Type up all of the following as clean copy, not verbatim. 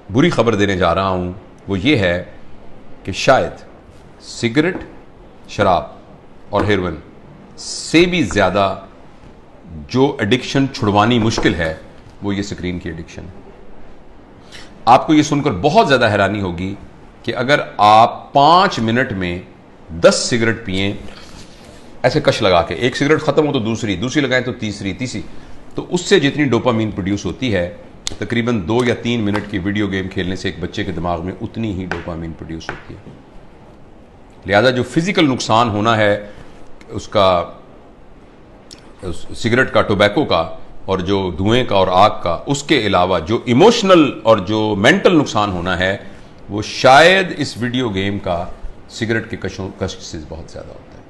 बुरी खबर देने जा रहा हूं वो ये है कि शायद सिगरेट, शराब और हेरोइन से भी ज़्यादा जो एडिक्शन छुड़वानी मुश्किल है वो ये स्क्रीन की एडिक्शन है। आपको ये सुनकर बहुत ज़्यादा हैरानी होगी कि अगर आप 5 मिनट में 10 सिगरेट पिए, ऐसे कश लगा के, एक सिगरेट खत्म हो तो दूसरी, दूसरी लगाएं तो तीसरी, तो उससे जितनी डोपामीन प्रोड्यूस होती है तकरीबन 2 या 3 मिनट की वीडियो गेम खेलने से एक बच्चे के दिमाग में उतनी ही डोपामीन प्रोड्यूस होती है। लिहाजा जो फिजिकल नुकसान होना है उसका, सिगरेट का, टोबैको का और जो धुएं का और आग का, उसके अलावा जो इमोशनल और जो मेंटल नुकसान होना है वो शायद इस वीडियो गेम का सिगरेट के कश से बहुत ज़्यादा होता है।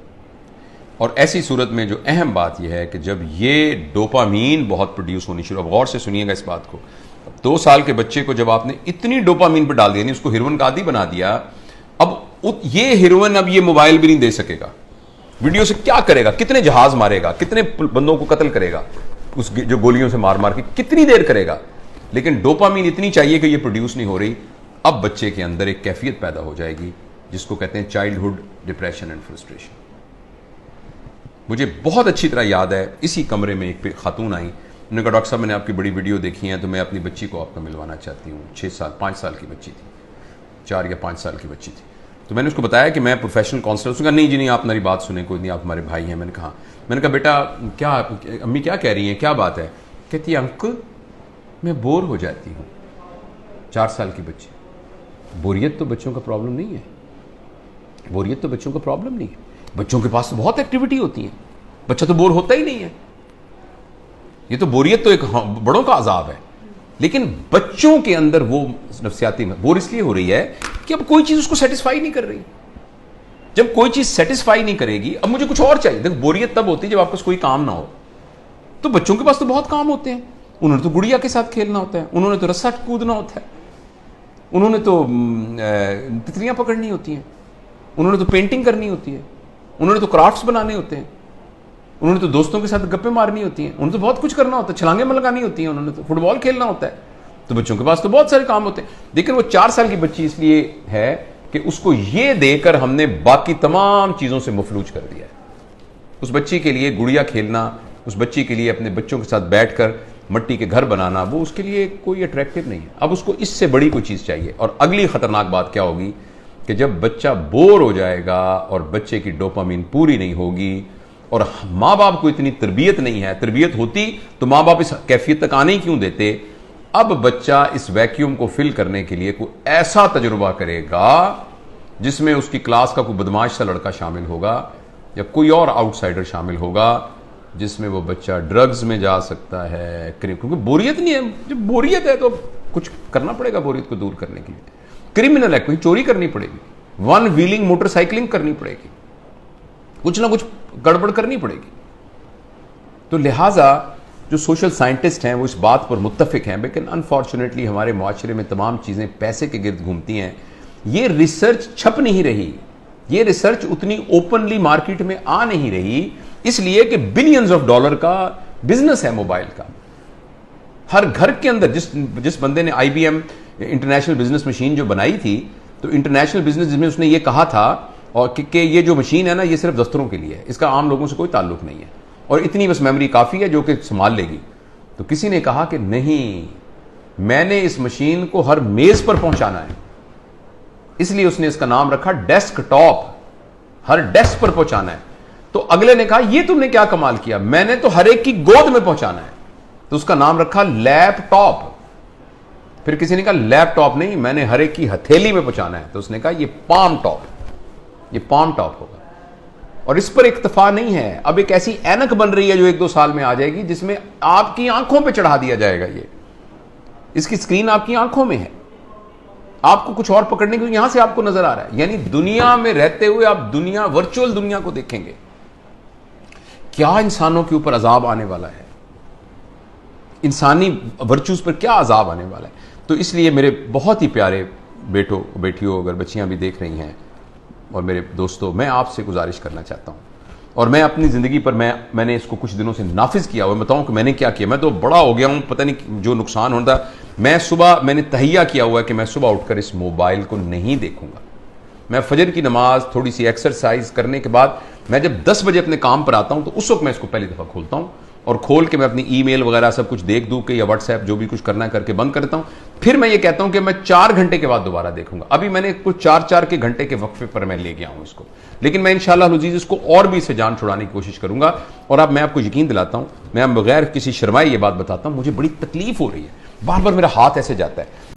और ऐसी सूरत में जो अहम बात यह है कि जब ये डोपामीन बहुत प्रोड्यूस होनी शुरू, अब गौर से सुनिएगा इस बात को, 2 साल के बच्चे को जब आपने इतनी डोपामीन पर डाल दिया, नहीं उसको हेरोइन का आदी बना दिया, अब ये हेरोइन अब ये मोबाइल भी नहीं दे सकेगा, वीडियो से क्या करेगा, कितने जहाज मारेगा, कितने बंदों को कत्ल करेगा उस जो गोलियों से मार मार के, कितनी देर करेगा, लेकिन डोपामीन इतनी चाहिए कि ये प्रोड्यूस नहीं हो रही। अब बच्चे के अंदर एक कैफियत पैदा हो जाएगी जिसको कहते हैं चाइल्डहुड डिप्रेशन एंड फ्रस्ट्रेशन। मुझे बहुत अच्छी तरह याद है, इसी कमरे में एक खातून आई, उन्होंने कहा डॉक्टर साहब मैंने आपकी बड़ी वीडियो देखी है तो मैं अपनी बच्ची को आपको मिलवाना चाहती हूँ। 5 साल की बच्ची थी, 4 या 5 साल की बच्ची थी। तो मैंने उसको बताया कि मैं प्रोफेशनल काउंसलर। उसने कहा नहीं जी नहीं, आप मेरी बात सुने, कोई नहीं, आप हमारे भाई हैं। मैंने कहा बेटा क्या, अम्मी क्या कह रही हैं, क्या बात है? कहती है अंकल मैं बोर हो जाती हूँ। 4 साल की बच्ची। बोरियत तो बच्चों का प्रॉब्लम नहीं है, बोरियत तो बच्चों का प्रॉब्लम नहीं है, बच्चों के पास तो बहुत एक्टिविटी होती है, बच्चा तो बोर होता ही नहीं है। ये तो बोरियत तो एक बड़ों का अजाब है, लेकिन बच्चों के अंदर वो नफ्सियाती बोर इसलिए हो रही है कि अब कोई चीज उसको सेटिस्फाई नहीं कर रही। जब कोई चीज सेटिस्फाई नहीं करेगी, अब मुझे कुछ और चाहिए। देखो बोरियत तब होती है जब आपके पास कोई काम ना हो। तो बच्चों के पास तो बहुत काम होते हैं, उन्होंने तो गुड़िया के साथ खेलना होता है, उन्होंने तो रस्सा कूदना होता है, उन्होंने तो तितलियां पकड़नी होती हैं, उन्होंने तो पेंटिंग करनी होती है, उन्होंने तो क्राफ्ट्स बनाने होते हैं, उन्होंने तो दोस्तों के साथ गप्पे मारनी होती हैं, उन्होंने तो बहुत कुछ करना होता है, छलांगे लगानी होती हैं, उन्होंने तो फुटबॉल खेलना होता है। तो बच्चों के पास तो बहुत सारे काम होते हैं। लेकिन वो 4 साल की बच्ची इसलिए है कि उसको ये देकर हमने बाकी तमाम चीजों से मफलूज कर दिया है। उस बच्ची के लिए गुड़िया खेलना, उस बच्ची के लिए अपने बच्चों के साथ बैठकर मट्टी के घर बनाना, वो उसके लिए कोई अट्रैक्टिव नहीं है। अब उसको इससे बड़ी कोई चीज चाहिए। और अगली खतरनाक बात क्या होगी कि जब बच्चा बोर हो जाएगा और बच्चे की डोपामीन पूरी नहीं होगी और माँ बाप को इतनी तरबियत नहीं है, तरबियत होती तो माँ बाप इस कैफियत तक आने ही क्यों देते। अब बच्चा इस वैक्यूम को फिल करने के लिए कोई ऐसा तजुर्बा करेगा जिसमें उसकी क्लास का कोई बदमाश सा लड़का शामिल होगा या कोई और आउटसाइडर शामिल होगा, जिसमें वो बच्चा ड्रग्स में जा सकता है, क्योंकि बोरियत नहीं है। जब बोरियत है तो कुछ करना पड़ेगा बोरियत को दूर करने के लिए। क्रिमिनल है, कोई चोरी करनी पड़ेगी, 1 व्हीलिंग मोटरसाइकिलिंग करनी पड़ेगी, कुछ ना कुछ गड़बड़ करनी पड़ेगी। तो लिहाजा जो सोशल साइंटिस्ट हैं वो इस बात पर मुत्तफिक हैं, लेकिन अनफॉर्चुनेटली हमारे माशरे में तमाम चीज़ें पैसे के गिर्द घूमती हैं। ये रिसर्च छप नहीं रही, ये रिसर्च उतनी ओपनली मार्केट में आ नहीं रही, इसलिए कि बिलियंस ऑफ डॉलर का बिजनेस है मोबाइल का। हर घर के अंदर जिस बंदे ने IBM इंटरनेशनल बिजनेस मशीन जो बनाई थी, तो इंटरनेशनल बिजनेस जिसमें उसने ये कहा था और कि ये जो मशीन है ना ये सिर्फ दफ्तरों के लिए है, इसका आम लोगों से कोई ताल्लुक नहीं है और इतनी बस मेमोरी काफ़ी है जो कि संभाल लेगी। तो किसी ने कहा कि नहीं, मैंने इस मशीन को हर मेज़ पर पहुंचाना है, इसलिए उसने इसका नाम रखा डेस्कटॉप, हर डेस्क पर पहुंचाना है। तो अगले ने कहा ये तुमने क्या कमाल किया, मैंने तो हर एक की गोद में पहुंचाना है, तो उसका नाम रखा लैपटॉप। फिर किसी ने कहा लैपटॉप नहीं, मैंने हर एक की हथेली में पहुंचाना है, तो उसने कहा ये पाम टॉप, ये पाम टॉप होगा। और इस पर इक्तफा नहीं है, अब एक ऐसी ऐनक बन रही है जो 1-2 साल में आ जाएगी जिसमें आपकी आंखों पे चढ़ा दिया जाएगा। ये इसकी स्क्रीन आपकी आंखों में है, आपको कुछ और पकड़ने के लिए यहां से आपको नजर आ रहा है। यानी दुनिया में रहते हुए आप दुनिया, वर्चुअल दुनिया को देखेंगे। क्या इंसानों के ऊपर अजाब आने वाला है, इंसानी वर्चूज पर क्या अजाब आने वाला है। तो इसलिए मेरे बहुत ही प्यारे बेटों बेटियों, अगर बच्चियां भी देख रही हैं और मेरे दोस्तों, मैं आपसे गुजारिश करना चाहता हूं और मैं अपनी ज़िंदगी पर मैंने इसको कुछ दिनों से नाफिज किया हुआ। बताऊं कि मैंने क्या किया, मैं तो बड़ा हो गया हूं, पता नहीं जो नुकसान होता। मैंने तहैया किया हुआ है कि मैं सुबह उठकर इस मोबाइल को नहीं देखूंगा। मैं फजर की नमाज, थोड़ी सी एक्सरसाइज करने के बाद मैं जब 10 बजे अपने काम पर आता हूं तो उस वक्त मैं इसको पहली दफ़ा खोलता हूं और खोल के मैं अपनी ईमेल वगैरह सब कुछ देख दूं कि या व्हाट्सएप जो भी कुछ करना है करके बंद करता हूं। फिर मैं ये कहता हूं कि मैं 4 घंटे के बाद दोबारा देखूंगा। अभी मैंने कुछ 4-4 के घंटे के वक्फे पर मैं ले गया हूं इसको, लेकिन मैं इंशाअल्लाह अज़ीज़ इसको और भी इसे जान छुड़ाने की कोशिश करूंगा। और अब मैं आपको यकीन दिलाता हूं, मैं बगैर किसी शर्माए ये बात बताता हूं, मुझे बड़ी तकलीफ हो रही है, बार बार मेरा हाथ ऐसे जाता है।